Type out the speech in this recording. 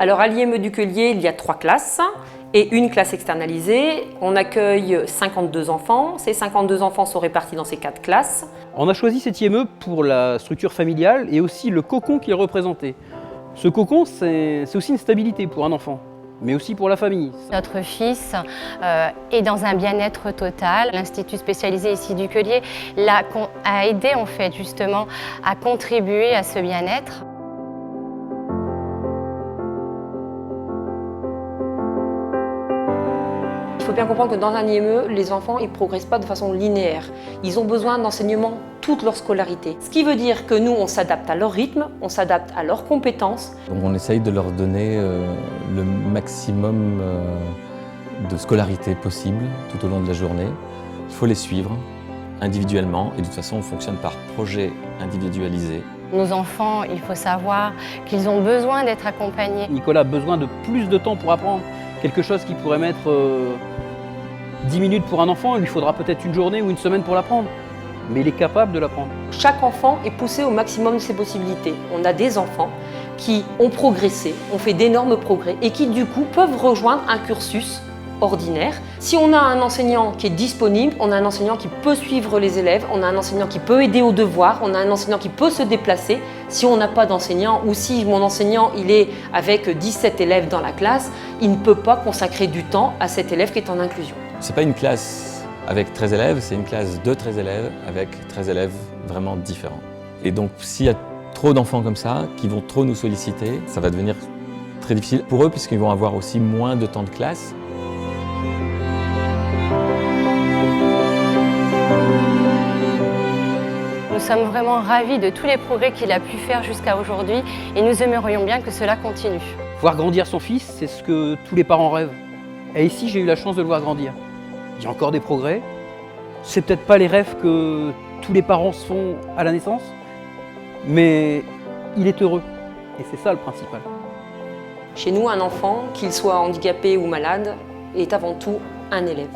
Alors à l'IME du Queulier, il y a 3 classes et une classe externalisée. On accueille 52 enfants. Ces 52 enfants sont répartis dans ces 4 classes. On a choisi cet IME pour la structure familiale et aussi le cocon qu'il représentait. Ce cocon, c'est aussi une stabilité pour un enfant, mais aussi pour la famille. Notre fils est dans un bien-être total. L'Institut spécialisé ici du Queulier a aidé en fait justement à contribuer à ce bien-être. Il faut bien comprendre que dans un IME, les enfants ne progressent pas de façon linéaire. Ils ont besoin d'enseignement toute leur scolarité. Ce qui veut dire que nous, on s'adapte à leur rythme, on s'adapte à leurs compétences. Donc on essaye de leur donner le maximum de scolarité possible tout au long de la journée. Il faut les suivre individuellement et de toute façon on fonctionne par projet individualisé. Nos enfants, il faut savoir qu'ils ont besoin d'être accompagnés. Nicolas a besoin de plus de temps pour apprendre. Quelque chose qui pourrait mettre 10 minutes pour un enfant, il lui faudra peut-être une journée ou une semaine pour l'apprendre. Mais il est capable de l'apprendre. Chaque enfant est poussé au maximum de ses possibilités. On a des enfants qui ont progressé, ont fait d'énormes progrès et qui du coup peuvent rejoindre un cursus ordinaire. Si on a un enseignant qui est disponible, on a un enseignant qui peut suivre les élèves, on a un enseignant qui peut aider aux devoirs, on a un enseignant qui peut se déplacer. Si on n'a pas d'enseignant ou si mon enseignant il est avec 17 élèves dans la classe, il ne peut pas consacrer du temps à cet élève qui est en inclusion. C'est pas une classe avec 13 élèves, c'est une classe de 13 élèves avec 13 élèves vraiment différents. Et donc s'il y a trop d'enfants comme ça, qui vont trop nous solliciter, ça va devenir très difficile pour eux puisqu'ils vont avoir aussi moins de temps de classe. Nous sommes vraiment ravis de tous les progrès qu'il a pu faire jusqu'à aujourd'hui et nous aimerions bien que cela continue. Voir grandir son fils, c'est ce que tous les parents rêvent. Et ici, j'ai eu la chance de le voir grandir. Il y a encore des progrès. C'est peut-être pas les rêves que tous les parents se font à la naissance, mais il est heureux. Et c'est ça le principal. Chez nous, un enfant, qu'il soit handicapé ou malade, est avant tout un élève.